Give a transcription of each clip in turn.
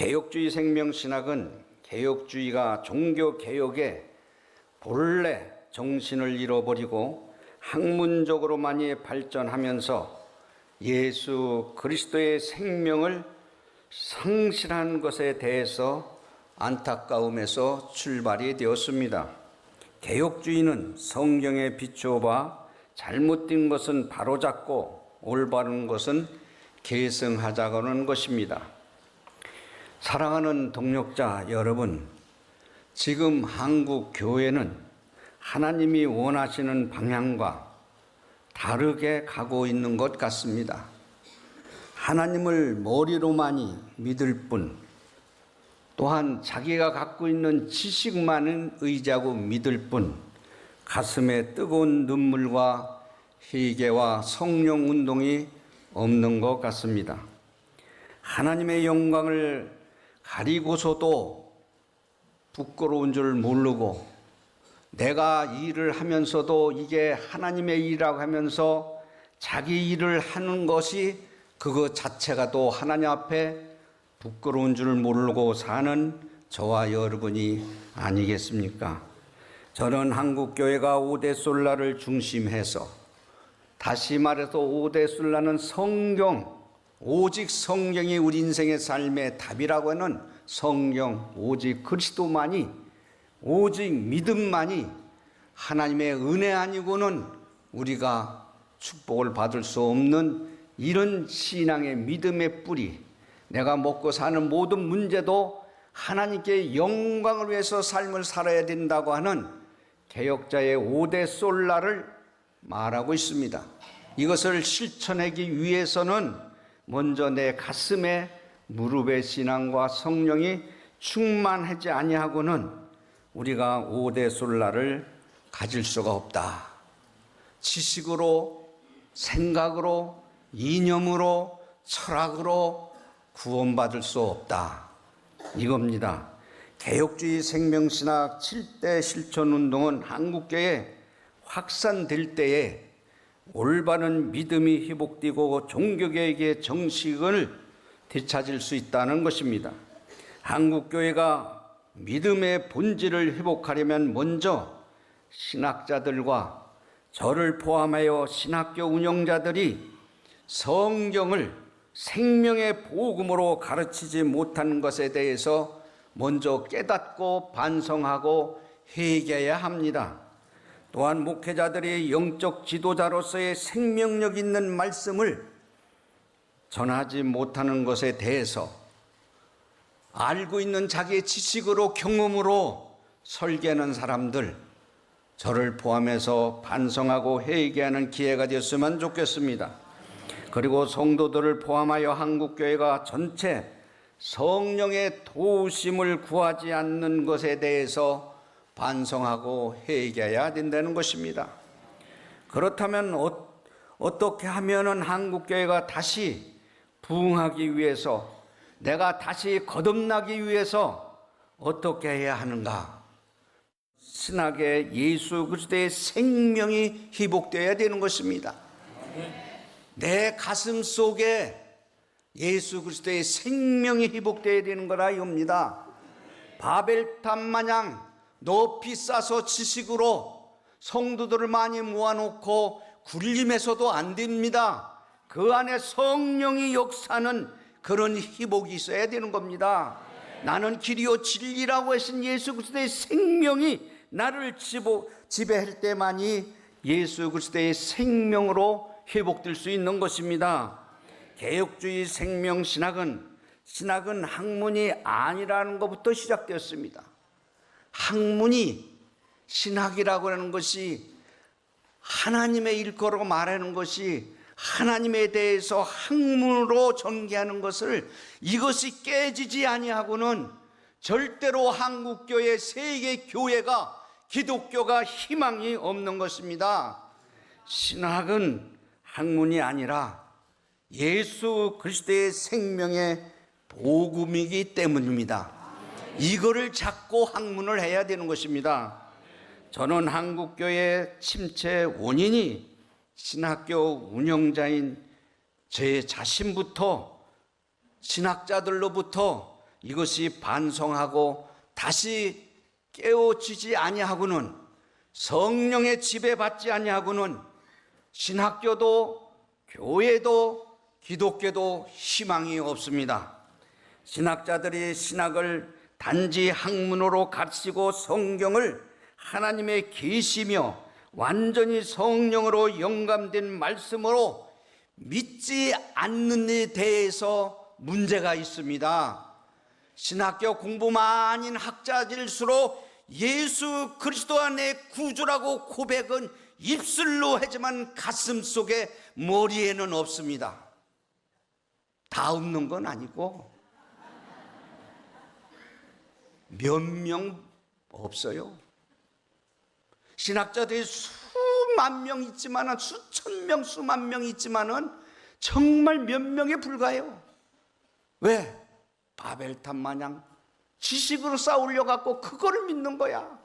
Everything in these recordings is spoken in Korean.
개혁주의 생명신학은 개혁주의가 종교개혁의 본래 정신을 잃어버리고 학문적으로 많이 발전하면서 예수 그리스도의 생명을 상실한 것에 대해서 안타까움에서 출발이 되었습니다. 개혁주의는 성경에 비추어 봐 잘못된 것은 바로잡고 올바른 것은 계승하자고는 것입니다. 사랑하는 동역자 여러분, 지금 한국 교회는 하나님이 원하시는 방향과 다르게 가고 있는 것 같습니다. 하나님을 머리로만이 믿을 뿐, 또한 자기가 갖고 있는 지식만은 의지하고 믿을 뿐, 가슴에 뜨거운 눈물과 회개와 성령 운동이 없는 것 같습니다. 하나님의 영광을 가리고서도 부끄러운 줄 모르고, 내가 일을 하면서도 이게 하나님의 일이라고 하면서 자기 일을 하는 것이 그것 자체가 또 하나님 앞에 부끄러운 줄 모르고 사는 저와 여러분이 아니겠습니까? 저는 한국교회가 오대솔라를 중심해서, 다시 말해서 오대솔라는 성경, 오직 성경이 우리 인생의 삶의 답이라고 하는 성경, 오직 그리스도만이, 오직 믿음만이 하나님의 은혜 아니고는 우리가 축복을 받을 수 없는 이런 신앙의 믿음의 뿌리, 내가 먹고 사는 모든 문제도 하나님께 영광을 위해서 삶을 살아야 된다고 하는 개혁자의 오대솔라를 말하고 있습니다. 이것을 실천하기 위해서는 먼저 내 가슴에 무릎의 신앙과 성령이 충만하지 아니하고는 우리가 오대솔라를 가질 수가 없다. 지식으로, 생각으로, 이념으로, 철학으로 구원받을 수 없다. 이겁니다. 개혁주의 생명신학 7대 실천운동은 한국교회에 확산될 때에 올바른 믿음이 회복되고 종교개혁의 정식을 되찾을 수 있다는 것입니다. 한국교회가 믿음의 본질을 회복하려면 먼저 신학자들과 저를 포함하여 신학교 운영자들이 성경을 생명의 복음으로 가르치지 못하는 것에 대해서 먼저 깨닫고 반성하고 회개해야 합니다. 또한 목회자들이 영적 지도자로서의 생명력 있는 말씀을 전하지 못하는 것에 대해서 알고 있는 자기의 지식으로 경험으로 설계하는 사람들, 저를 포함해서 반성하고 회개하는 기회가 되었으면 좋겠습니다. 그리고 성도들을 포함하여 한국교회가 전체 성령의 도우심을 구하지 않는 것에 대해서 반성하고 회개해야 된다는 것입니다. 그렇다면 어떻게 하면은 한국교회가 다시 부흥하기 위해서, 내가 다시 거듭나기 위해서 어떻게 해야 하는가? 신학의 예수 그리스도의 생명이 회복되어야 되는 것입니다. 내 가슴 속에 예수 그리스도의 생명이 회복되어야 되는 거라 이겁니다. 바벨탑 마냥 높이 쌓아서 지식으로 성도들을 많이 모아놓고 굴림해서도 안 됩니다. 그 안에 성령이 역사하는 그런 회복이 있어야 되는 겁니다. 나는 길이요 진리라고 하신 예수 그리스도의 생명이 나를 지배할 때만이 예수 그리스도의 생명으로 회복될 수 있는 것입니다. 개혁주의 생명신학은 학문이 아니라는 것부터 시작되었습니다. 학문이, 신학이라고 하는 것이 하나님의 일거라고 말하는 것이, 하나님에 대해서 학문으로 전개하는 것을, 이것이 깨지지 아니하고는 절대로 한국교회, 세계교회가, 기독교가 희망이 없는 것입니다. 신학은 학문이 아니라 예수 그리스도의 생명의 복음이기 때문입니다. 이거를 잡고 학문을 해야 되는 것입니다. 저는 한국교회 침체 원인이 신학교 운영자인 제 자신부터, 신학자들로부터 이것이 반성하고 다시 깨어지지 아니하고는, 성령의 지배받지 아니하고는 신학교도 교회도 기독교도 희망이 없습니다. 신학자들이 신학을 단지 학문으로 가르치고 성경을 하나님의 계시며 완전히 성령으로 영감된 말씀으로 믿지 않는 데 대해서 문제가 있습니다. 신학교 공부만인 학자일수록 예수 그리스도 안에 구주라고 고백은 입술로 하지만 가슴 속에, 머리에는 없습니다. 다 없는 건 아니고 몇 명 없어요. 신학자들이 수만 명 있지만은, 수천 명, 수만 명 있지만은 정말 몇 명에 불과해요. 왜? 바벨탑 마냥 지식으로 쌓으려 갖고 그거를 믿는 거야.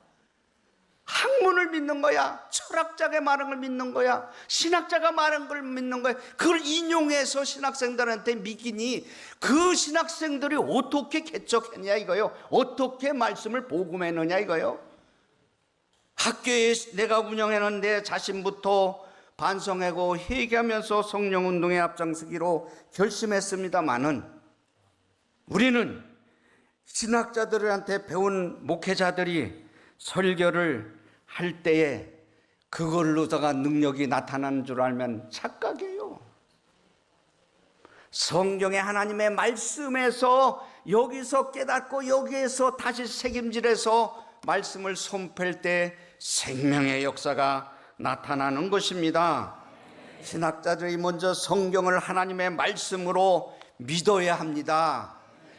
학문을 믿는 거야. 철학자가 말한 걸 믿는 거야. 신학자가 말한 걸 믿는 거야. 그걸 인용해서 신학생들한테 믿기니 그 신학생들이 어떻게 개척했냐 이거요. 어떻게 말씀을 복음했느냐 이거요. 학교에 내가 운영하는 내 자신부터 반성하고 회개하면서 성령운동에 앞장서기로 결심했습니다마는, 우리는 신학자들한테 배운 목회자들이 설교를 할 때에 그걸로다가 능력이 나타나는 줄 알면 착각이에요. 성경의 하나님의 말씀에서 여기서 깨닫고 여기에서 다시 책임질해서 말씀을 손펼 때 생명의 역사가 나타나는 것입니다. 신학자들이 먼저 성경을 하나님의 말씀으로 믿어야 합니다.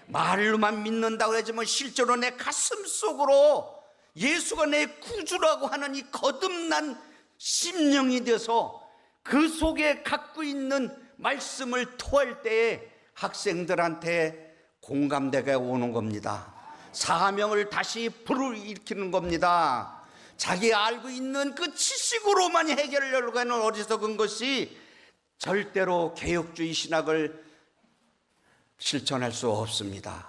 말로만 믿는다고 하지만 실제로 내 가슴 속으로 예수가 내 구주라고 하는 이 거듭난 심령이 돼서 그 속에 갖고 있는 말씀을 토할 때에 학생들한테 공감대가 오는 겁니다. 사명을 다시 불러일으키는 겁니다. 자기 알고 있는 그 지식으로만 해결하려고 하는 어리석은 것이 절대로 개혁주의 신학을 실천할 수 없습니다.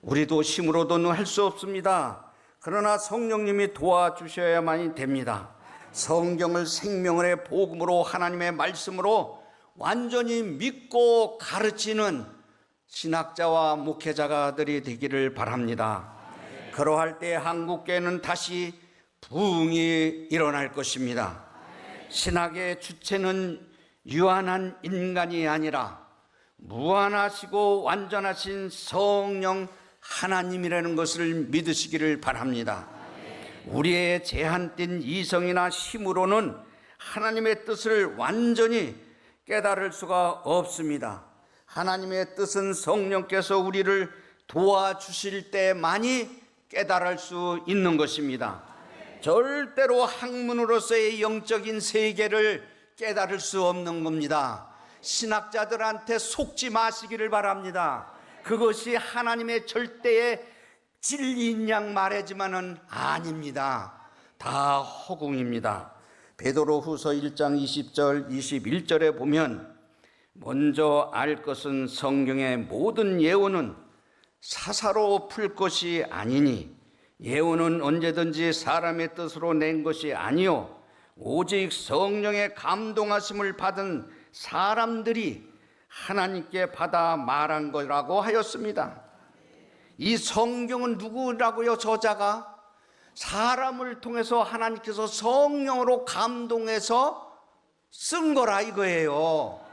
우리도 힘으로도 할 수 없습니다. 그러나 성령님이 도와주셔야만이 됩니다. 성경을 생명의 복음으로, 하나님의 말씀으로 완전히 믿고 가르치는 신학자와 목회자들이 되기를 바랍니다. 그러할 때 한국교회는 다시 부흥이 일어날 것입니다. 신학의 주체는 유한한 인간이 아니라 무한하시고 완전하신 성령 하나님이라는 것을 믿으시기를 바랍니다. 우리의 제한된 이성이나 힘으로는 하나님의 뜻을 완전히 깨달을 수가 없습니다. 하나님의 뜻은 성령께서 우리를 도와주실 때만이 깨달을 수 있는 것입니다. 절대로 학문으로서의 영적인 세계를 깨달을 수 없는 겁니다. 신학자들한테 속지 마시기를 바랍니다. 그것이 하나님의 절대의 진리인 양 말하지만은 아닙니다. 다 허공입니다. 베드로후서 1장 20절 21절에 보면, 먼저 알 것은 성경의 모든 예언은 사사로 풀 것이 아니니 예언은 언제든지 사람의 뜻으로 낸 것이 아니요 오직 성령의 감동하심을 받은 사람들이 하나님께 받아 말한 거라고 하였습니다. 이 성경은 누구라고요? 저자가 사람을 통해서 하나님께서 성령으로 감동해서 쓴 거라 이거예요.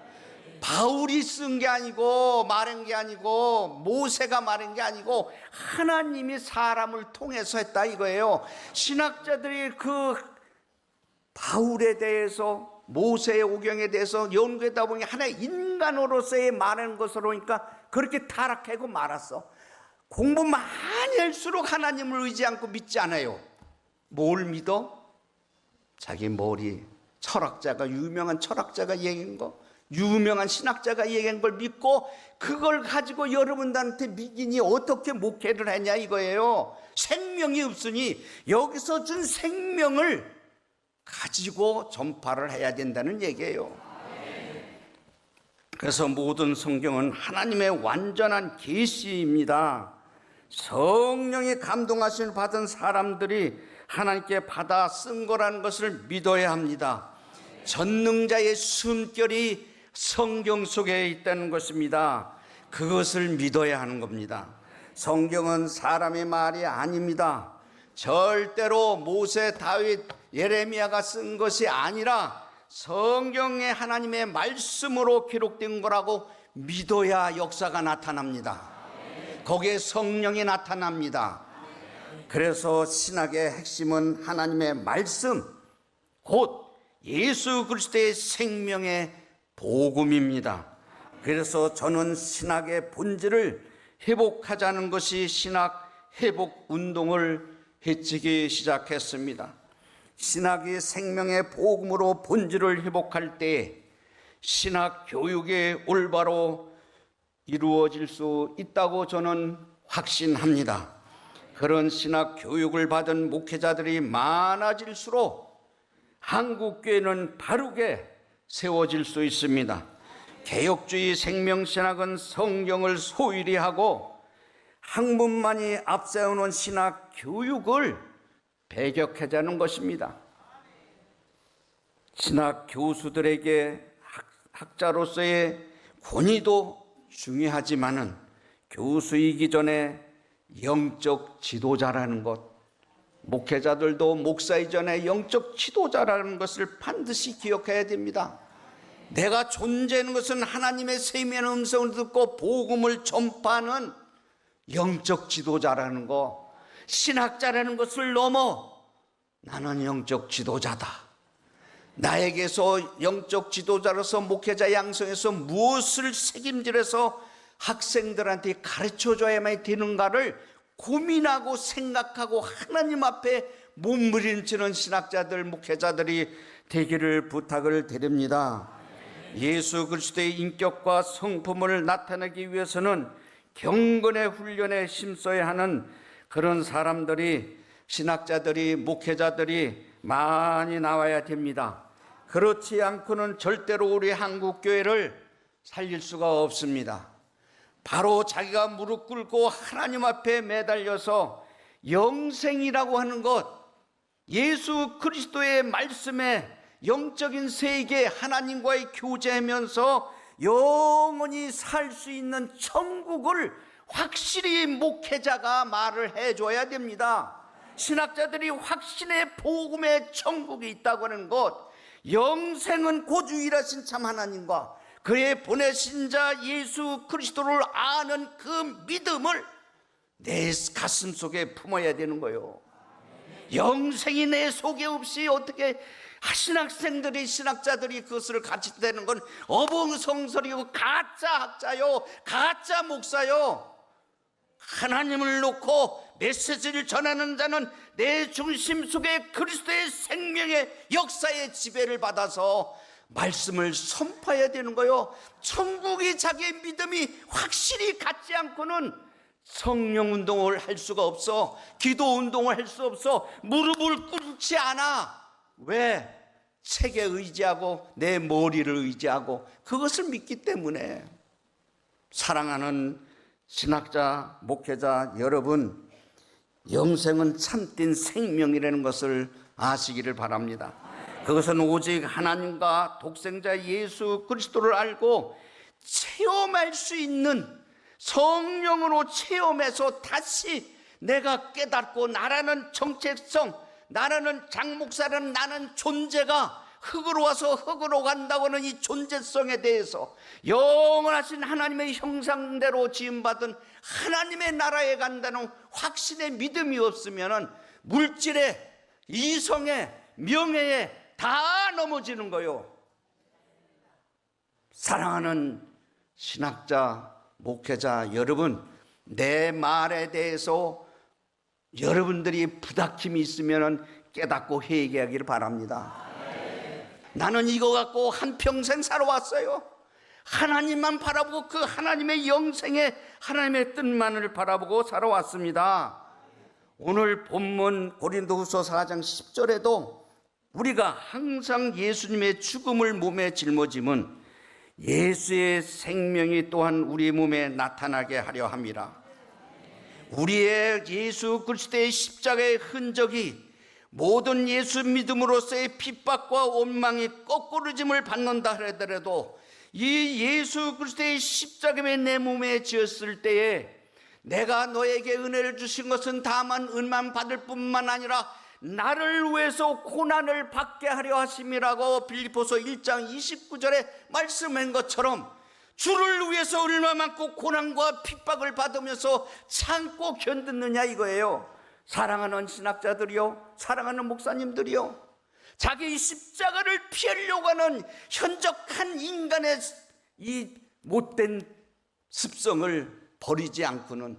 바울이 쓴 게 아니고 말한 게 아니고 모세가 말한 게 아니고 하나님이 사람을 통해서 했다 이거예요. 신학자들이 그 바울에 대해서, 모세의 오경에 대해서 연구하다 보니 하나의 인간으로서의 말하는 것으로 보니까 그렇게 타락하고 말았어. 공부 많이 할수록 하나님을 의지 않고 믿지 않아요. 뭘 믿어? 자기 머리, 철학자가, 유명한 철학자가 얘기한 거, 유명한 신학자가 얘기한 걸 믿고 그걸 가지고 여러분들한테 믿기니 어떻게 목회를 하냐 이거예요. 생명이 없으니 여기서 준 생명을 가지고 전파를 해야 된다는 얘기예요. 그래서 모든 성경은 하나님의 완전한 계시입니다. 성령이 감동하심을 받은 사람들이 하나님께 받아 쓴 거라는 것을 믿어야 합니다. 전능자의 숨결이 성경 속에 있다는 것입니다. 그것을 믿어야 하는 겁니다. 성경은 사람의 말이 아닙니다. 절대로 모세, 다윗, 예레미야가 쓴 것이 아니라 성경의 하나님의 말씀으로 기록된 거라고 믿어야 역사가 나타납니다. 거기에 성령이 나타납니다. 그래서 신학의 핵심은 하나님의 말씀, 곧 예수 그리스도의 생명의 복음입니다. 그래서 저는 신학의 본질을 회복하자는 것이 신학 회복 운동을 해치기 시작했습니다. 신학이 생명의 복음으로 본질을 회복할 때 신학 교육이 올바로 이루어질 수 있다고 저는 확신합니다. 그런 신학 교육을 받은 목회자들이 많아질수록 한국교회는 바르게 세워질 수 있습니다. 개혁주의 생명신학은 성경을 소홀히 하고 학문만이 앞세우는 신학 교육을 배격하자는 것입니다. 신학 교수들에게 학자로서의 권위도 중요하지만은 교수이기 전에 영적 지도자라는 것, 목회자들도 목사 이전에 영적 지도자라는 것을 반드시 기억해야 됩니다. 내가 존재하는 것은 하나님의 세미한 음성을 듣고 복음을 전파하는 영적 지도자라는 것, 신학자라는 것을 넘어 나는 영적 지도자다. 나에게서 영적 지도자로서 목회자 양성에서 무엇을 책임질해서 학생들한테 가르쳐줘야만 되는가를 고민하고 생각하고 하나님 앞에 몸부림치는 신학자들, 목회자들이 되기를 부탁을 드립니다. 예수 그리스도의 인격과 성품을 나타내기 위해서는 경건의 훈련에 힘써야 하는 그런 사람들이, 신학자들이, 목회자들이 많이 나와야 됩니다. 그렇지 않고는 절대로 우리 한국교회를 살릴 수가 없습니다. 바로 자기가 무릎 꿇고 하나님 앞에 매달려서 영생이라고 하는 것, 예수 그리스도의 말씀에 영적인 세계 하나님과의 교제하면서 영원히 살 수 있는 천국을 확실히 목회자가 말을 해줘야 됩니다. 신학자들이 확신의 복음의 천국이 있다고 하는 것, 영생은 곧 유일하신 참 하나님과 그의 보내신 자 예수 그리스도를 아는 그 믿음을 내 가슴 속에 품어야 되는 거예요. 영생이 내 속에 없이 어떻게 신학생들이, 신학자들이 그것을 가르치는 건 어벙성설이고 가짜 학자요, 가짜 목사요. 하나님을 놓고 메시지를 전하는 자는 내 중심 속에 그리스도의 생명의 역사의 지배를 받아서 말씀을 선포해야 되는 거요. 천국이 자기의 믿음이 확실히 갖지 않고는 성령 운동을 할 수가 없어. 기도 운동을 할 수 없어. 무릎을 꿇지 않아. 왜? 책에 의지하고 내 머리를 의지하고 그것을 믿기 때문에. 사랑하는 신학자, 목회자 여러분, 영생은 참된 생명이라는 것을 아시기를 바랍니다. 그것은 오직 하나님과 독생자 예수 그리스도를 알고 체험할 수 있는, 성령으로 체험해서 다시 내가 깨닫고 나라는 정체성, 나라는 장목사라는 나는 존재가 흙으로 와서 흙으로 간다고 하는 이 존재성에 대해서 영원하신 하나님의 형상대로 지음받은 하나님의 나라에 간다는 확신의 믿음이 없으면 물질에, 이성에, 명예에 다 넘어지는 거요. 사랑하는 신학자, 목회자 여러분, 내 말에 대해서 여러분들이 부닥힘이 있으면 깨닫고 회개하기를 바랍니다. 나는 이거 갖고 한평생 살아왔어요. 하나님만 바라보고 그 하나님의 영생에 하나님의 뜻만을 바라보고 살아왔습니다. 오늘 본문 고린도후서 4장 10절에도 우리가 항상 예수님의 죽음을 몸에 짊어짐은 예수의 생명이 또한 우리 몸에 나타나게 하려 함이라. 우리의 예수 그리스도의 십자가의 흔적이 모든 예수 믿음으로서의 핍박과 원망이 거꾸로짐을 받는다 하더라도 이 예수 그리스도의 십자가에 내 몸에 지었을 때에 내가 너에게 은혜를 주신 것은 다만 은만 받을 뿐만 아니라 나를 위해서 고난을 받게 하려 하심이라고 빌립보서 1장 29절에 말씀한 것처럼 주를 위해서 얼마만큼 고난과 핍박을 받으면서 참고 견뎠느냐 이거예요. 사랑하는 신학자들이요, 사랑하는 목사님들이요, 자기 십자가를 피하려고 하는 현적한 인간의 이 못된 습성을 버리지 않고는,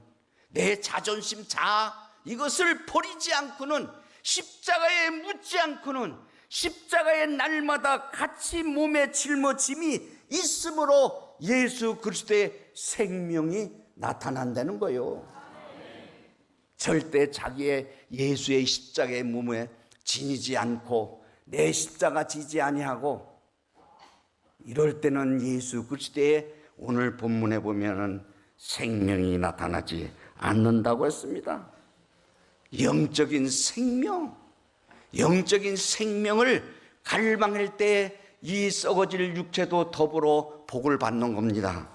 내 자존심 자아 이것을 버리지 않고는, 십자가에 묻지 않고는 십자가의 날마다 같이 몸에 짊어짐이 있으므로 예수 그리스도의 생명이 나타난다는 거예요. 절대 자기의 예수의 십자가의 몸에 지니지 않고 내 십자가 지지 아니하고 이럴 때는 예수 그리스도의 오늘 본문에 보면은 생명이 나타나지 않는다고 했습니다. 영적인 생명, 영적인 생명을 갈망할 때 이 썩어질 육체도 더불어 복을 받는 겁니다.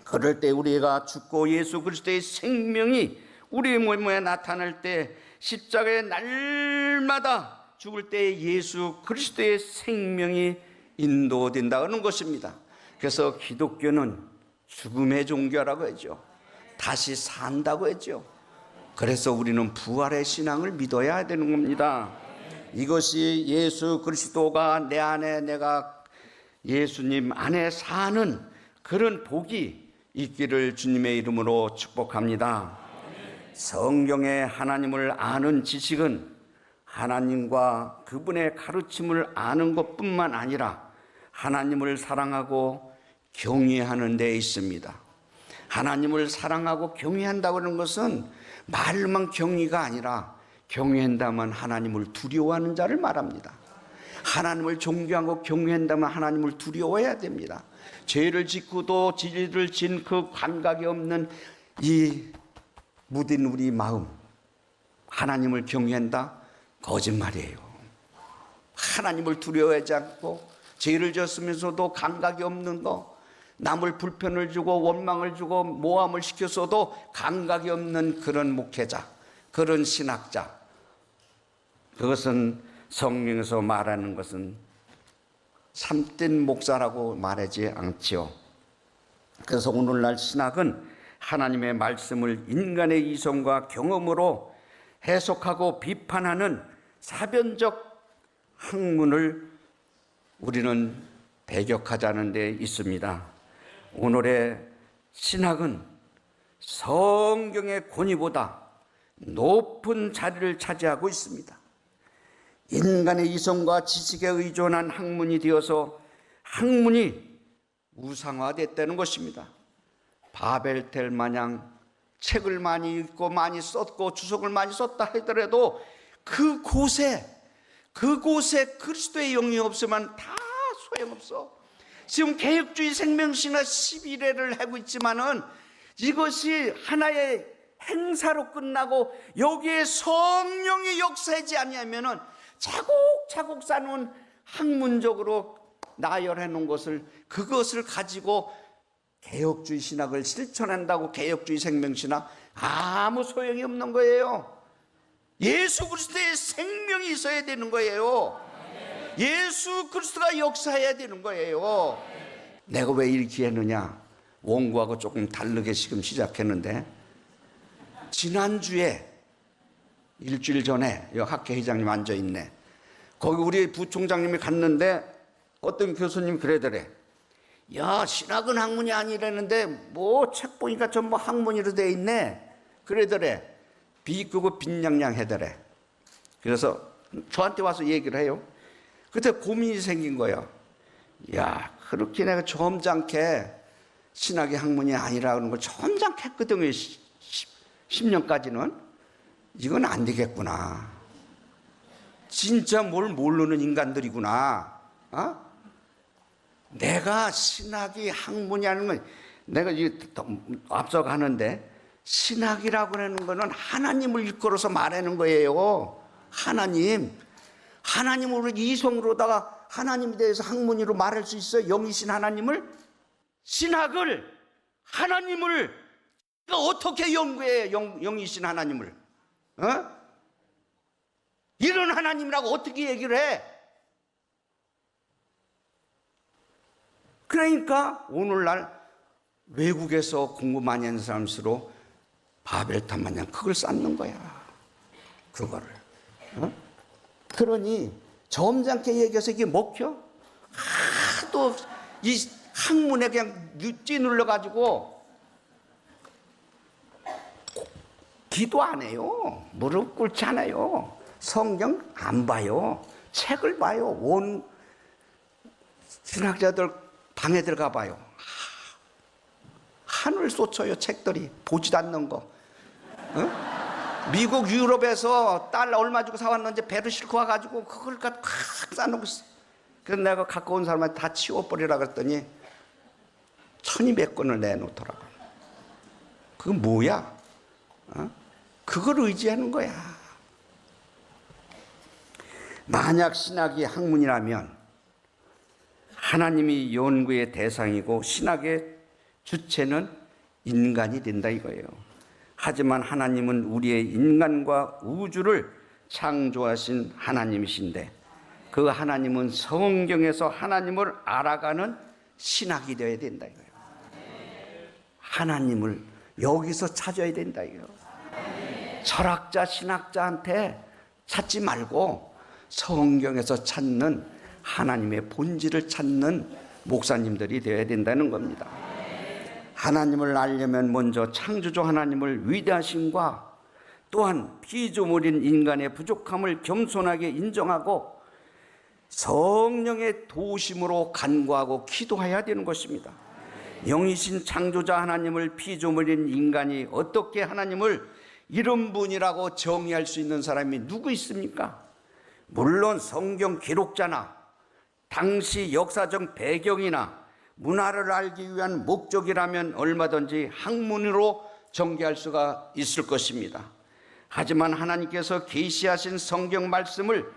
그럴 때 우리가 죽고 예수 그리스도의 생명이 우리 몸에 나타날 때 십자가의 날마다 죽을 때 예수 그리스도의 생명이 인도된다는 것입니다. 그래서 기독교는 죽음의 종교라고 하죠. 다시 산다고 하죠. 그래서 우리는 부활의 신앙을 믿어야 되는 겁니다. 이것이 예수 그리스도가 내 안에, 내가 예수님 안에 사는 그런 복이 있기를 주님의 이름으로 축복합니다. 성경의 하나님을 아는 지식은 하나님과 그분의 가르침을 아는 것뿐만 아니라 하나님을 사랑하고 경외하는 데 있습니다. 하나님을 사랑하고 경외한다고 하는 것은 말만 경외가 아니라 경외한다면 하나님을 두려워하는 자를 말합니다. 하나님을 존경하고 경외한다면 하나님을 두려워해야 됩니다. 죄를 짓고도 지리를 진 그 감각이 없는 이 무딘 우리 마음, 하나님을 경외한다? 거짓말이에요. 하나님을 두려워하지 않고 죄를 졌으면서도 감각이 없는 거, 남을 불편을 주고 원망을 주고 모함을 시켜서도 감각이 없는 그런 목회자, 그런 신학자, 그것은 성경에서 말하는 것은 참된 목사라고 말하지 않지요. 그래서 오늘날 신학은 하나님의 말씀을 인간의 이성과 경험으로 해석하고 비판하는 사변적 학문을 우리는 배격하자는 데 있습니다. 오늘의 신학은 성경의 권위보다 높은 자리를 차지하고 있습니다. 인간의 이성과 지식에 의존한 학문이 되어서 학문이 우상화됐다는 것입니다. 바벨텔 마냥 책을 많이 읽고 많이 썼고 주석을 많이 썼다 하더라도 그곳에 그리스도의 영이 없으면 다 소용없어. 지금 개혁주의 생명신학 11회를 하고 있지만은 이것이 하나의 행사로 끝나고 여기에 성령이 역사하지 아니하면은 차곡차곡 쌓는 학문적으로 나열해 놓은 것을, 그것을 가지고 개혁주의 신학을 실천한다고 개혁주의 생명신학 아무 소용이 없는 거예요. 예수 그리스도의 생명이 있어야 되는 거예요. 예수 그리스도가 역사해야 되는 거예요. 내가 왜 이렇게 했느냐, 원고하고 조금 다르게 지금 시작했는데, 지난주에 일주일 전에 여기 학회 회장님 앉아있네. 거기 우리 부총장님이 갔는데 어떤 교수님 그러더래. 야, 신학은 학문이 아니라는데 뭐 책 보니까 전부 학문으로 돼 있네. 그러더래. 비끄고 빈냥냥 하더래. 그래서 저한테 와서 얘기를 해요. 그때 고민이 생긴 거예요. 야, 그렇게 내가 점잖게 신학이 학문이 아니라는 걸 점잖게 했거든요. 10년까지는. 이건 안 되겠구나. 진짜 뭘 모르는 인간들이구나. 내가 신학이 학문이 하는 건 내가 이게 앞서가는데 신학이라고 하는 거는 하나님을 일컬어서 말하는 거예요. 하나님으로 이성으로다가 하나님에 대해서 학문으로 말할 수 있어요. 영이신 하나님을. 신학을 하나님을 어떻게 연구해? 영이신 하나님을 이런 하나님이라고 어떻게 얘기를 해? 그러니까 오늘날 외국에서 공부 많이 하는 사람수록 바벨탑 마냥 그걸 쌓는 거야. 그거를. 그러니 점잖게 얘기해서 이게 먹혀? 하도 이 학문에 그냥 찌눌러가지고 기도 안 해요. 무릎 꿇지 않아요. 성경 안 봐요. 책을 봐요. 온 신학자들 방에 들어가 봐요. 하늘 쏟쳐요. 책들이 보지도 않는 거. 미국 유럽에서 달러 얼마 주고 사왔는지 배를 싣고 와가지고 그걸 꽉 싸놓고 있어. 그래서 내가 갖고 온 사람한테 다 치워버리라 그랬더니 1200권을 내놓더라고. 그건 뭐야? 그걸 의지하는 거야. 만약 신학이 학문이라면 하나님이 연구의 대상이고 신학의 주체는 인간이 된다 이거예요. 하지만 하나님은 우리의 인간과 우주를 창조하신 하나님이신데 그 하나님은 성경에서 하나님을 알아가는 신학이 되어야 된다 이거예요. 하나님을 여기서 찾아야 된다 이거예요. 철학자, 신학자한테 찾지 말고 성경에서 찾는 하나님의 본질을 찾는 목사님들이 되어야 된다는 겁니다. 하나님을 알려면 먼저 창조주 하나님을 위대하심과 또한 피조물인 인간의 부족함을 겸손하게 인정하고 성령의 도우심으로 간구하고 기도해야 되는 것입니다. 영이신 창조자 하나님을 피조물인 인간이 어떻게 하나님을 이런 분이라고 정의할 수 있는 사람이 누구 있습니까? 물론 성경 기록자나 당시 역사적 배경이나 문화를 알기 위한 목적이라면 얼마든지 학문으로 전개할 수가 있을 것입니다. 하지만 하나님께서 계시하신 성경 말씀을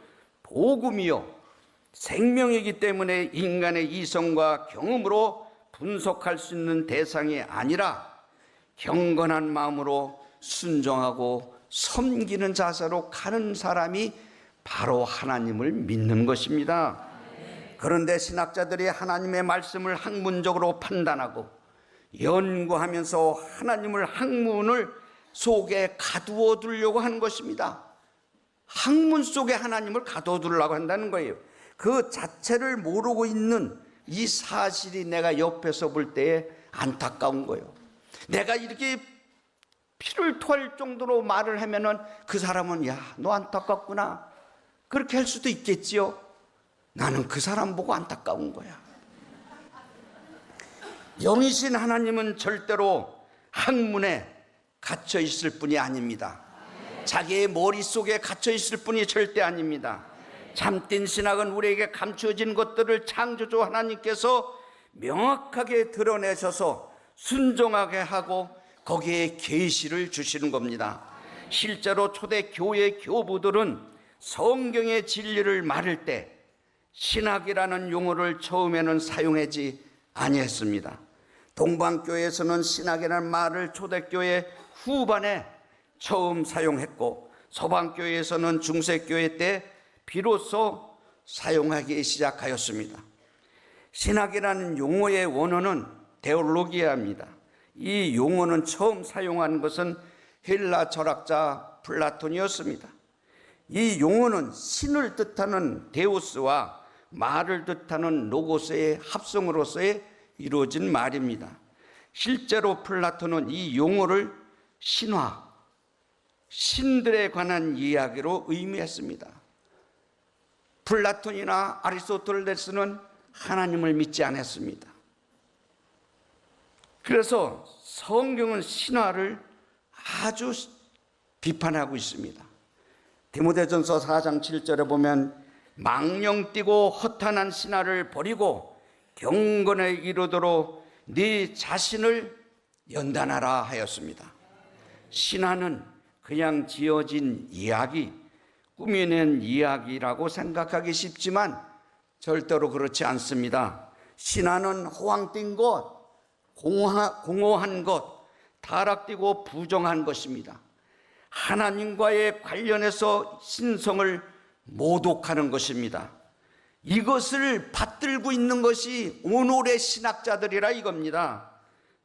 복음이요 생명이기 때문에 인간의 이성과 경험으로 분석할 수 있는 대상이 아니라 경건한 마음으로 순종하고 섬기는 자세로 가는 사람이 바로 하나님을 믿는 것입니다. 그런데 신학자들이 하나님의 말씀을 학문적으로 판단하고 연구하면서 하나님을 학문을 속에 가두어 두려고 하는 것입니다. 학문 속에 하나님을 가두어 두려고 한다는 거예요. 그 자체를 모르고 있는 이 사실이 내가 옆에서 볼 때에 안타까운 거예요. 내가 이렇게 피를 토할 정도로 말을 하면은 그 사람은 야, 너 안타깝구나. 그렇게 할 수도 있겠지요. 나는 그 사람 보고 안타까운 거야. 영이신 하나님은 절대로 학문에 갇혀 있을 뿐이 아닙니다. 자기의 머릿속에 갇혀 있을 뿐이 절대 아닙니다. 참된 신학은 우리에게 감추어진 것들을 창조주 하나님께서 명확하게 드러내셔서 순종하게 하고 거기에 계시를 주시는 겁니다. 실제로 초대 교회 교부들은 성경의 진리를 말할 때 신학이라는 용어를 처음에는 사용하지 아니했습니다. 동방교회에서는 신학이라는 말을 초대교회 후반에 처음 사용했고 서방교회에서는 중세교회 때 비로소 사용하기 시작하였습니다. 신학이라는 용어의 원어는 데올로기아입니다. 이 용어는 처음 사용한 것은 헬라 철학자 플라톤이었습니다. 이 용어는 신을 뜻하는 데우스와 말을 뜻하는 로고스의 합성으로서의 이루어진 말입니다. 실제로 플라톤은 이 용어를 신화, 신들에 관한 이야기로 의미했습니다. 플라톤이나 아리스토텔레스는 하나님을 믿지 않았습니다. 그래서 성경은 신화를 아주 비판하고 있습니다. 디모데전서 4장 7절에 보면 망령뛰고 허탄한 신화를 버리고 경건에 이르도록 네 자신을 연단하라 하였습니다. 신화는 그냥 지어진 이야기, 꾸며낸 이야기라고 생각하기 쉽지만 절대로 그렇지 않습니다. 신화는 호황된 것, 공허한 것, 타락되고 부정한 것입니다. 하나님과의 관련해서 신성을 모독하는 것입니다. 이것을 받들고 있는 것이 오늘의 신학자들이라 이겁니다.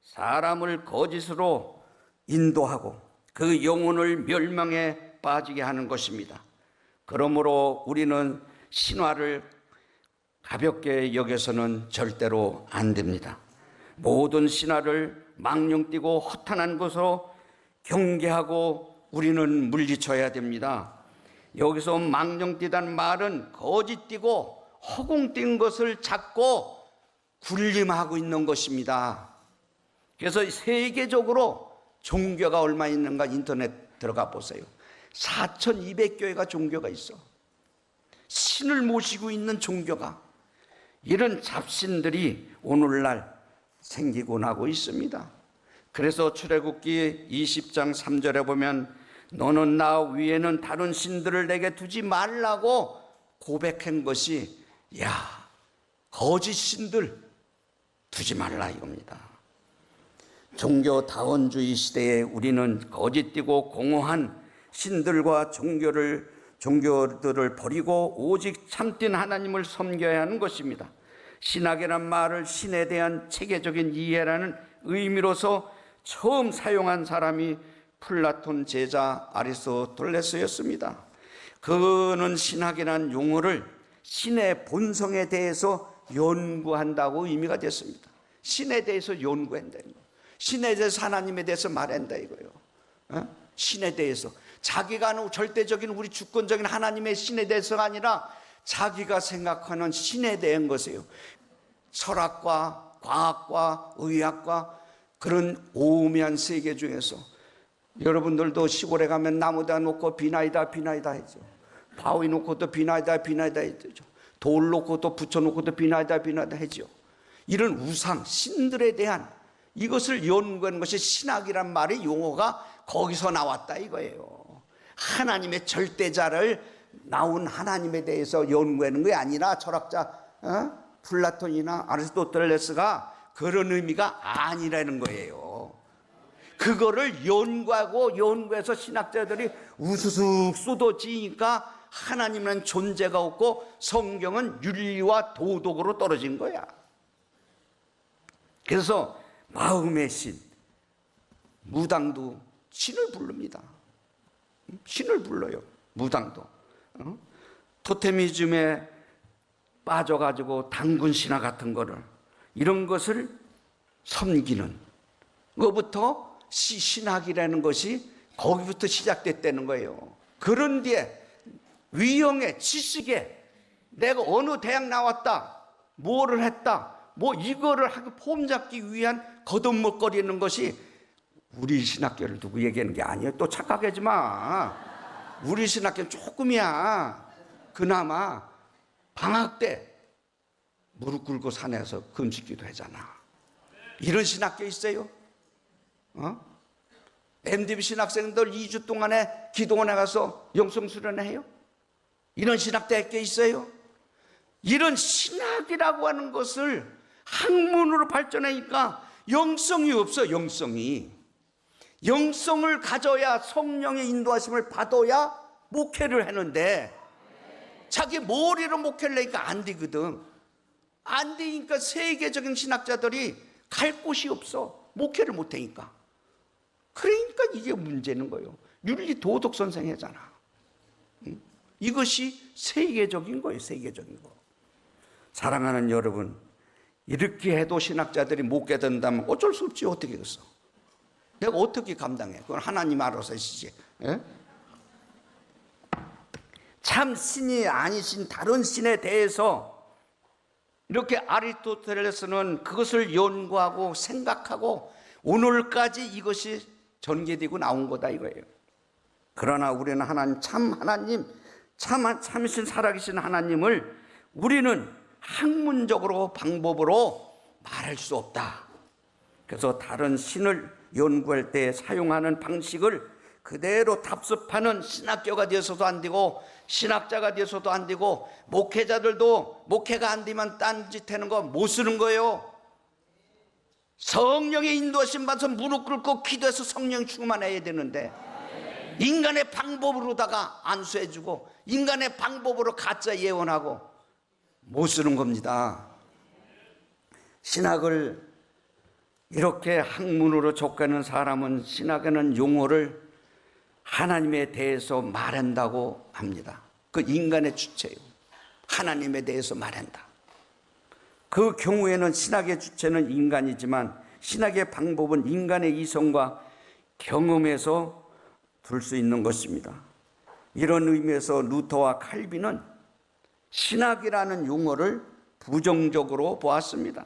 사람을 거짓으로 인도하고 그 영혼을 멸망에 빠지게 하는 것입니다. 그러므로 우리는 신화를 가볍게 여겨서는 절대로 안 됩니다. 모든 신화를 망령되고 허탄한 것으로 경계하고 우리는 물리쳐야 됩니다. 여기서 망령되다는 말은 거짓되고 허공된 것을 찾고 군림하고 있는 것입니다. 그래서 세계적으로 종교가 얼마 있는가 인터넷 들어가 보세요. 4,200교회가 종교가 있어. 신을 모시고 있는 종교가. 이런 잡신들이 오늘날 생기고 나고 있습니다. 그래서 출애굽기 20장 3절에 보면 너는 나 위에는 다른 신들을 내게 두지 말라고 고백한 것이 거짓 신들 두지 말라 이겁니다. 종교다원주의 시대에 우리는 거짓되고 공허한 신들과 종교들을 버리고 오직 참된 하나님을 섬겨야 하는 것입니다. 신학이란 말을 신에 대한 체계적인 이해라는 의미로서 처음 사용한 사람이 플라톤 제자 아리스토텔레스였습니다. 그는 신학이라는 용어를 신의 본성에 대해서 연구한다고 의미가 됐습니다. 신에 대해서 연구한다는 거예요. 신에 대해서 하나님에 대해서 말한다 이거예요. 신에 대해서 자기가 하는 절대적인 우리 주권적인 하나님의 신에 대해서가 아니라 자기가 생각하는 신에 대한 것이에요. 철학과 과학과 의학과 그런 오묘한 세계 중에서 여러분들도 시골에 가면 나무다 놓고 비나이다 했죠. 바위 놓고 또 비나이다 했죠. 돌 놓고 또 붙여놓고 또 비나이다 했죠. 이런 우상 신들에 대한 이것을 연구하는 것이 신학이란 말의 용어가 거기서 나왔다 이거예요. 하나님의 절대자를 나온 하나님에 대해서 연구하는 게 아니라 철학자 플라톤이나 아리스토텔레스가 그런 의미가 아니라는 거예요. 그거를 연구해서 신학자들이 우수숙 쏟아지니까 하나님은 존재가 없고 성경은 윤리와 도덕으로 떨어진 거야. 그래서 마음의 신, 무당도 신을 부릅니다. 신을 불러요. 무당도. 토테미즘에 빠져가지고 당군 신화 같은 거를 이런 것을 섬기는 것부터 신학이라는 것이 거기부터 시작됐다는 거예요. 그런 뒤에 위형에 지식에 내가 어느 대학 나왔다, 뭐를 했다, 뭐 이거를 하고 폼 잡기 위한 거듭먹거리는 것이 우리 신학교를 두고 얘기하는 게 아니에요. 또 착각하지 마. 우리 신학교는 조금이야. 그나마 방학 때 무릎 꿇고 산에서 금식기도 하잖아. 이런 신학교 있어요? MDB 신학생들 2주 동안에 기도원에 가서 영성 수련회해요? 이런 신학대학교 있어요? 이런 신학이라고 하는 것을 학문으로 발전하니까 영성이 없어. 영성을 가져야 성령의 인도하심을 받아야 목회를 하는데 자기 머리로 목회를 하니까 안 되거든. 안 되니까 세계적인 신학자들이 갈 곳이 없어. 목회를 못 하니까. 그러니까 이게 문제는 거예요. 윤리 도덕 선생이잖아. 이것이 세계적인 거예요. 세계적인 거. 사랑하는 여러분, 이렇게 해도 신학자들이 못 깨닫는다면 어쩔 수 없지. 어떻게 하겠어? 내가 어떻게 감당해? 그건 하나님 알아서 하시지. 예? 참 신이 아니신 다른 신에 대해서 이렇게 아리스토텔레스는 그것을 연구하고 생각하고 오늘까지 이것이 전개되고 나온 거다 이거예요. 그러나 우리는 하나님, 참이신 살아계신 하나님을 우리는 학문적으로 방법으로 말할 수 없다. 그래서 다른 신을 연구할 때 사용하는 방식을 그대로 답습하는 신학교가 되어서도 안 되고 신학자가 되어서도 안 되고 목회자들도 목회가 안 되면 딴짓하는 거 못 쓰는 거예요. 성령의 인도하심 받아서 무릎 꿇고 기도해서 성령 충만해야 되는데 인간의 방법으로다가 안수해주고 인간의 방법으로 가짜 예언하고 못 쓰는 겁니다. 신학을 이렇게 학문으로 족하는 사람은 신학에는 용어를 하나님에 대해서 말한다고 합니다. 그 인간의 주체요. 하나님에 대해서 말한다. 그 경우에는 신학의 주체는 인간이지만 신학의 방법은 인간의 이성과 경험에서 둘 수 있는 것입니다. 이런 의미에서 루터와 칼빈은 신학이라는 용어를 부정적으로 보았습니다.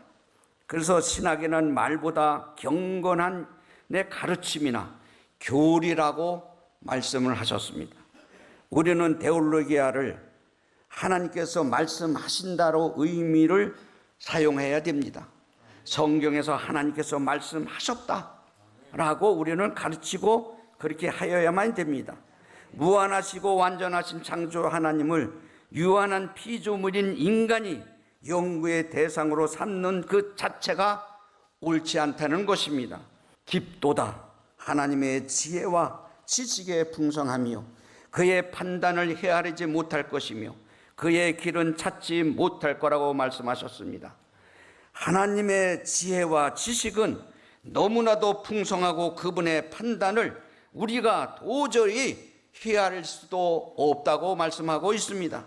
그래서 신학에는 말보다 경건한 내 가르침이나 교리라고 말씀을 하셨습니다. 우리는 데올로기아를 하나님께서 말씀하신다로 의미를 사용해야 됩니다. 성경에서 하나님께서 말씀하셨다라고 우리는 가르치고 그렇게 하여야만 됩니다. 무한하시고 완전하신 창조 하나님을 유한한 피조물인 인간이 연구의 대상으로 삼는 그 자체가 옳지 않다는 것입니다. 깊도다 하나님의 지혜와 지식의 풍성함이요 그의 판단을 헤아리지 못할 것이며 그의 길은 찾지 못할 거라고 말씀하셨습니다. 하나님의 지혜와 지식은 너무나도 풍성하고 그분의 판단을 우리가 도저히 헤아릴 수도 없다고 말씀하고 있습니다.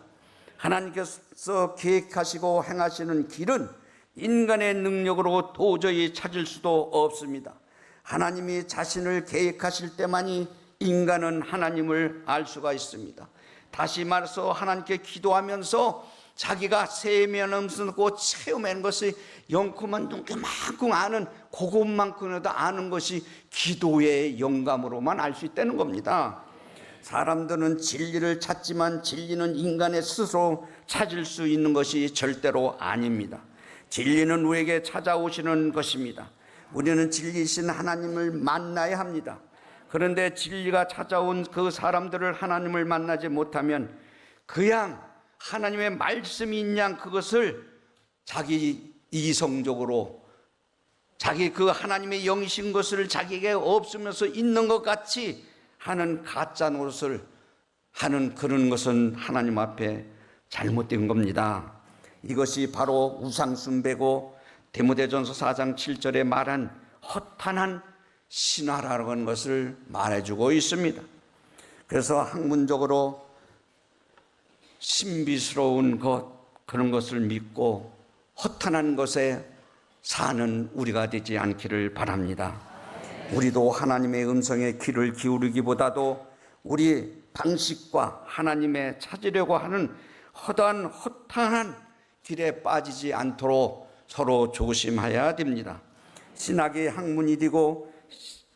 하나님께서 계획하시고 행하시는 길은 인간의 능력으로 도저히 찾을 수도 없습니다. 하나님이 자신을 계획하실 때만이 인간은 하나님을 알 수가 있습니다. 다시 말해서 하나님께 기도하면서 자기가 세면음쓰고 체험하는 것이 영큼한 눈만큼 아는 그것만큼이라도 아는 것이 기도의 영감으로만 알 수 있다는 겁니다. 사람들은 진리를 찾지만 진리는 인간의 스스로 찾을 수 있는 것이 절대로 아닙니다. 진리는 우리에게 찾아오시는 것입니다. 우리는 진리이신 하나님을 만나야 합니다. 그런데 진리가 찾아온 그 사람들을 하나님을 만나지 못하면 그냥 하나님의 말씀인 양 그것을 자기 이성적으로 자기 그 하나님의 영이신 것을 자기에게 없으면서 있는 것 같이 하는 가짜 노릇을 하는 그런 것은 하나님 앞에 잘못된 겁니다. 이것이 바로 우상숭배고 디모데전서 4장 7절에 말한 허탄한 신화라는 것을 말해주고 있습니다. 그래서 학문적으로 신비스러운 그런 것을 믿고 허탄한 것에 사는 우리가 되지 않기를 바랍니다. 우리도 하나님의 음성에 귀를 기울이기보다도 우리 방식과 하나님의 찾으려고 하는 허탄한 길에 빠지지 않도록 서로 조심해야 됩니다. 신학이 학문이 되고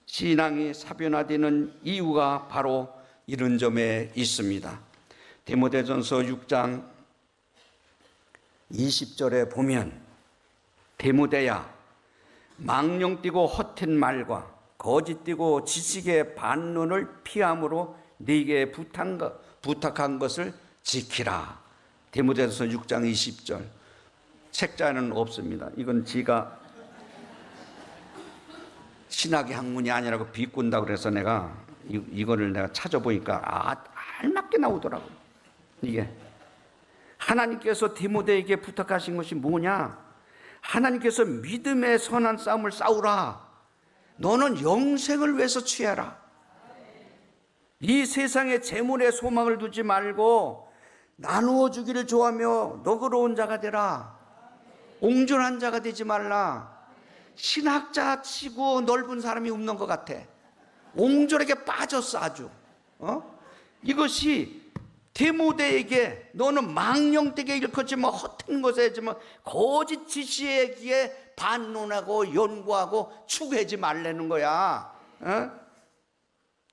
신앙이 사변화되는 이유가 바로 이런 점에 있습니다. 디모데전서 6장 20절에 보면 디모데야 망령뛰고 헛된 말과 거짓되고 지식의 반론을 피함으로 네게 부탁한 것을 지키라. 디모데전서 6장 20절. 책자는 없습니다. 이건 지가 신학의 학문이 아니라고 비꼰다고 그래서 내가 이거를 내가 찾아보니까 알맞게 나오더라고요. 이게 하나님께서 디모데에게 부탁하신 것이 뭐냐? 하나님께서 믿음의 선한 싸움을 싸우라. 너는 영생을 위해서 취해라. 이 세상에 재물에 소망을 두지 말고 나누어 주기를 좋아하며 너그러운 자가 되라. 옹졸한 자가 되지 말라. 신학자 치고 넓은 사람이 없는 것 같아. 옹졸에게 빠졌어 아주. 이것이 디모데에게 너는 망령되게 일컫지 뭐 허튼 것에 하지 뭐 거짓 지식에 반론하고 연구하고 추구하지 말라는 거야.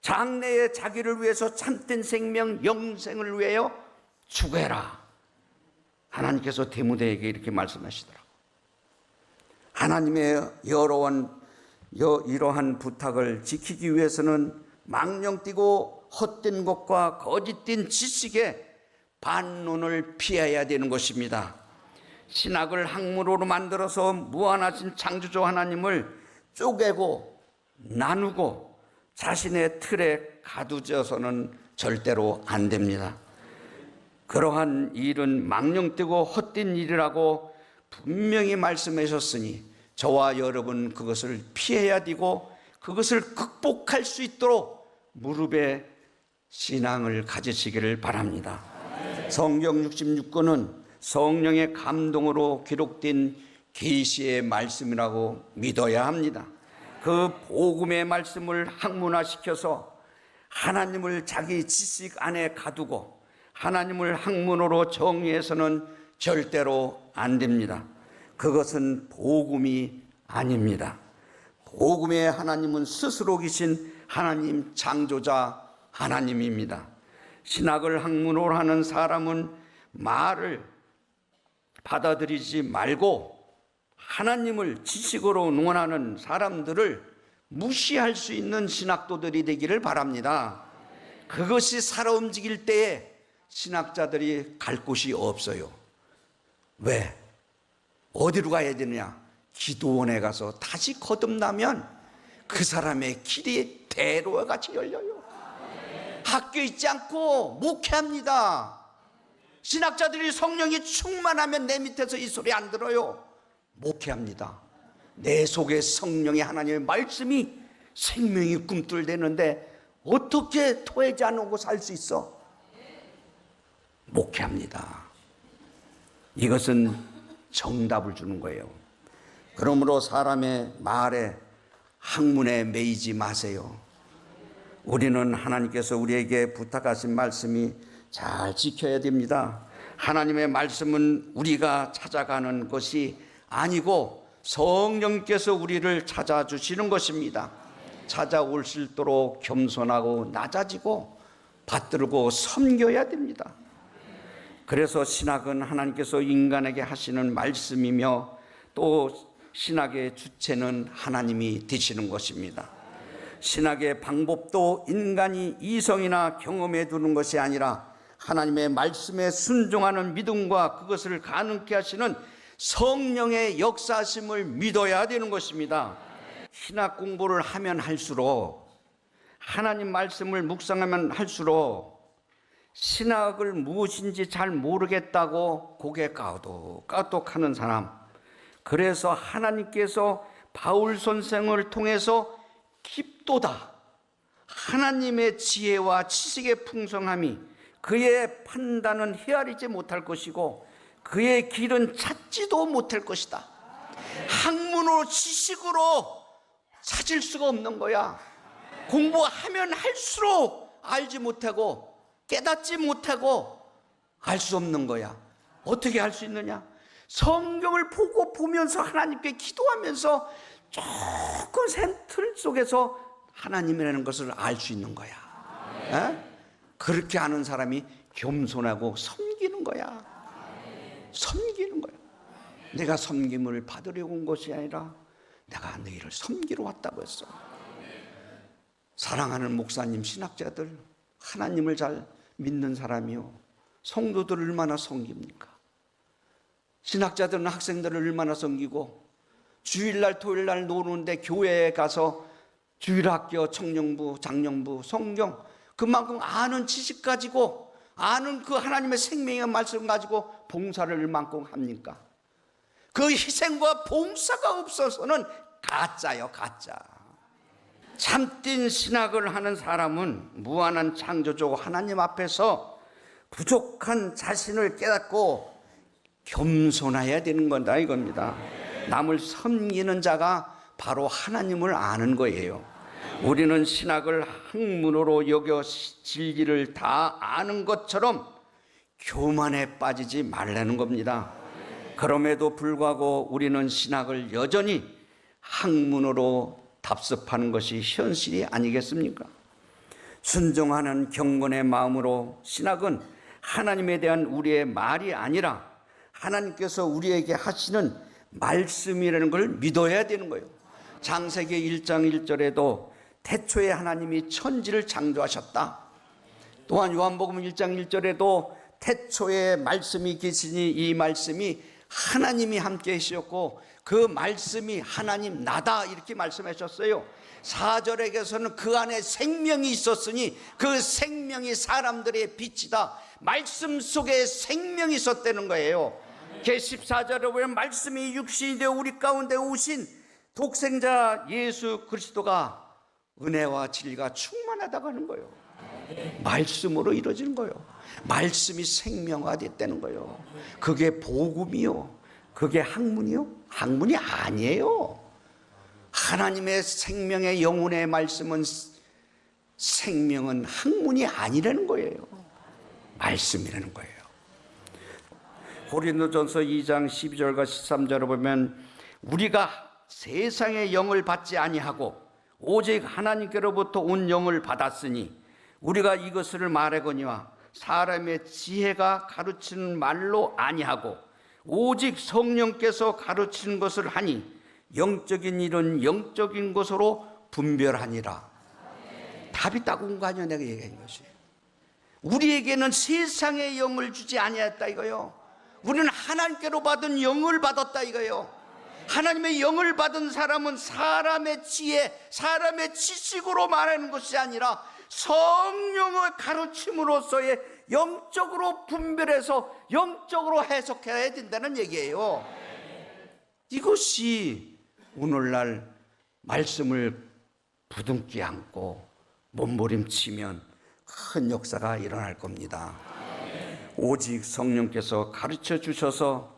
장래에 자기를 위해서 참된 생명 영생을 위하여 추구해라. 하나님께서 디모데에게 이렇게 말씀하시더라고요. 하나님의 이러한 부탁을 지키기 위해서는 망령뛰고 헛된 것과 거짓된 지식에 반론을 피해야 되는 것입니다. 신학을 학문으로 만들어서 무한하신 창조주 하나님을 쪼개고 나누고 자신의 틀에 가두져서는 절대로 안 됩니다. 그러한 일은 망령되고 헛된 일이라고 분명히 말씀하셨으니 저와 여러분 그것을 피해야 되고 그것을 극복할 수 있도록 무릎에 신앙을 가지시기를 바랍니다. 성경 66권은 성령의 감동으로 기록된 계시의 말씀이라고 믿어야 합니다. 그 복음의 말씀을 학문화시켜서 하나님을 자기 지식 안에 가두고 하나님을 학문으로 정의해서는 절대로 안 됩니다. 그것은 복음이 아닙니다. 복음의 하나님은 스스로 계신 하나님 창조자 하나님입니다. 신학을 학문으로 하는 사람은 말을 받아들이지 말고 하나님을 지식으로 논하는 사람들을 무시할 수 있는 신학도들이 되기를 바랍니다. 그것이 살아 움직일 때에 신학자들이 갈 곳이 없어요. 왜? 어디로 가야 되느냐? 기도원에 가서 다시 거듭나면 그 사람의 길이 대로와 같이 열려요. 학교 있지 않고 목회합니다. 신학자들이 성령이 충만하면 내 밑에서 이 소리 안 들어요. 목회합니다. 내 속에 성령의 하나님의 말씀이 생명이 꿈틀대는데 어떻게 토하지 않고 살 수 있어? 목회합니다. 이것은 정답을 주는 거예요. 그러므로 사람의 말에 학문에 매이지 마세요. 우리는 하나님께서 우리에게 부탁하신 말씀이 잘 지켜야 됩니다. 하나님의 말씀은 우리가 찾아가는 것이 아니고 성령께서 우리를 찾아주시는 것입니다. 찾아오실도록 겸손하고 낮아지고 받들고 섬겨야 됩니다. 그래서 신학은 하나님께서 인간에게 하시는 말씀이며 또 신학의 주체는 하나님이 되시는 것입니다. 신학의 방법도 인간이 이성이나 경험에 두는 것이 아니라 하나님의 말씀에 순종하는 믿음과 그것을 가능케 하시는 성령의 역사심을 믿어야 되는 것입니다. 신학 공부를 하면 할수록 하나님 말씀을 묵상하면 할수록 신학을 무엇인지 잘 모르겠다고 고개 까똑까똑하는 사람, 그래서 하나님께서 바울 선생을 통해서 깊도다 하나님의 지혜와 지식의 풍성함이 그의 판단은 헤아리지 못할 것이고 그의 길은 찾지도 못할 것이다. 학문으로 지식으로 찾을 수가 없는 거야. 공부하면 할수록 알지 못하고 깨닫지 못하고 알 수 없는 거야. 어떻게 할 수 있느냐? 성경을 보면서 하나님께 기도하면서 조금 샘틀 속에서 하나님이라는 것을 알 수 있는 거야. 그렇게 아는 사람이 겸손하고 섬기는 거야. 섬기는 거야. 내가 섬김을 받으려고 온 것이 아니라 내가 너희를 섬기러 왔다고 했어. 사랑하는 목사님, 신학자들, 하나님을 잘 믿는 사람이요, 성도들을 얼마나 섬깁니까? 신학자들은 학생들을 얼마나 섬기고 주일날 토요일날 노는데 교회에 가서 주일학교, 청년부, 장년부, 성경 그만큼 아는 지식 가지고 아는 그 하나님의 생명의 말씀 가지고 봉사를 얼만큼 합니까? 그 희생과 봉사가 없어서는 가짜요, 가짜. 참된 신학을 하는 사람은 무한한 창조주 하나님 앞에서 부족한 자신을 깨닫고 겸손해야 되는 건다 이겁니다. 남을 섬기는 자가 바로 하나님을 아는 거예요. 우리는 신학을 학문으로 여겨 진리를 다 아는 것처럼 교만에 빠지지 말라는 겁니다. 그럼에도 불구하고 우리는 신학을 여전히 학문으로 답습하는 것이 현실이 아니겠습니까? 순종하는 경건의 마음으로 신학은 하나님에 대한 우리의 말이 아니라 하나님께서 우리에게 하시는 말씀이라는 걸 믿어야 되는 거예요. 창세기 1장 1절에도 태초에 하나님이 천지를 창조하셨다. 또한 요한복음 1장 1절에도 태초에 말씀이 계시니 이 말씀이 하나님이 함께 하셨고 그 말씀이 하나님 나다 이렇게 말씀하셨어요. 4절에서는 그 안에 생명이 있었으니 그 생명이 사람들의 빛이다. 말씀 속에 생명이 있었다는 거예요. 계시 14절에 보면 말씀이 육신이 되어 우리 가운데 오신 독생자 예수 그리스도가 은혜와 진리가 충만하다고 하는 거예요. 말씀으로 이루어지는 거예요. 말씀이 생명화됐다는 거예요. 그게 복음이요, 그게 학문이요? 학문이 아니에요. 하나님의 생명의 영혼의 말씀은 생명은 학문이 아니라는 거예요. 말씀이라는 거예요. 고린도전서 2장 12절과 13절을 보면 우리가 세상의 영을 받지 아니하고 오직 하나님께로부터 온 영을 받았으니 우리가 이것을 말하거니와 사람의 지혜가 가르치는 말로 아니하고 오직 성령께서 가르치는 것을 하니 영적인 일은 영적인 것으로 분별하니라. 답이 딱 온 거 아니야, 내가 얘기한 것이. 우리에게는 세상의 영을 주지 아니했다 이거요. 우리는 하나님께로 받은 영을 받았다 이거요. 하나님의 영을 받은 사람은 사람의 지혜, 사람의 지식으로 말하는 것이 아니라 성령의 가르침으로서의 영적으로 분별해서 영적으로 해석해야 된다는 얘기예요. 이것이 오늘날 말씀을 부둥키 안고 몸부림치면 큰 역사가 일어날 겁니다. 오직 성령께서 가르쳐 주셔서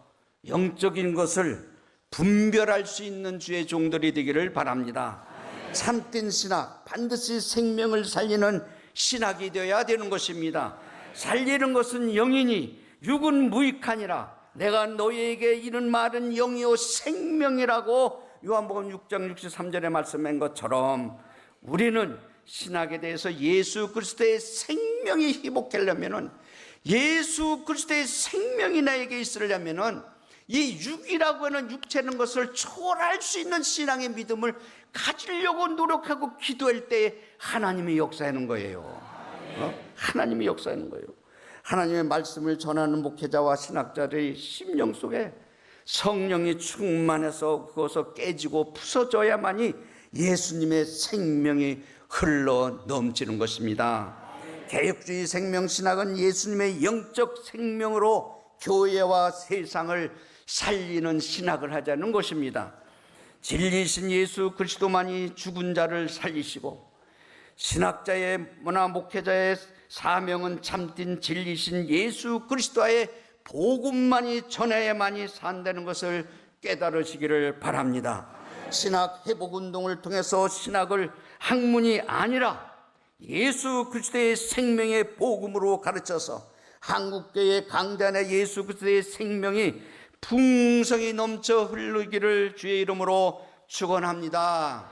영적인 것을 분별할 수 있는 주의 종들이 되기를 바랍니다. 참된 신학, 반드시 생명을 살리는 신학이 되어야 되는 것입니다. 살리는 것은 영이니 육은 무익하니라. 내가 너희에게 이른 말은 영이요 생명이라고 요한복음 6장 63절에 말씀한 것처럼 우리는 신학에 대해서 예수 그리스도의 생명이 회복하려면은, 예수 그리스도의 생명이 나에게 있으려면은 이 육이라고 하는 육체는 것을 초월할 수 있는 신앙의 믿음을 가지려고 노력하고 기도할 때에 하나님이 역사하는 거예요. 하나님이 역사하는 거예요. 하나님의 말씀을 전하는 목회자와 신학자들의 심령 속에 성령이 충만해서 그것을 깨지고 부서져야만이 예수님의 생명이 흘러 넘치는 것입니다. 개혁주의 생명신학은 예수님의 영적 생명으로 교회와 세상을 살리는 신학을 하자는 것입니다. 진리이신 예수 그리스도만이 죽은 자를 살리시고 신학자의 목회자의 사명은 참된 진리이신 예수 그리스도의 복음만이 전해야만이 산다는 것을 깨달으시기를 바랍니다. 신학 회복운동을 통해서 신학을 학문이 아니라 예수 그리스도의 생명의 복음으로 가르쳐서 한국교회 강단에 예수 그리스도의 생명이 풍성히 넘쳐 흐르기를 주의 이름으로 축원합니다.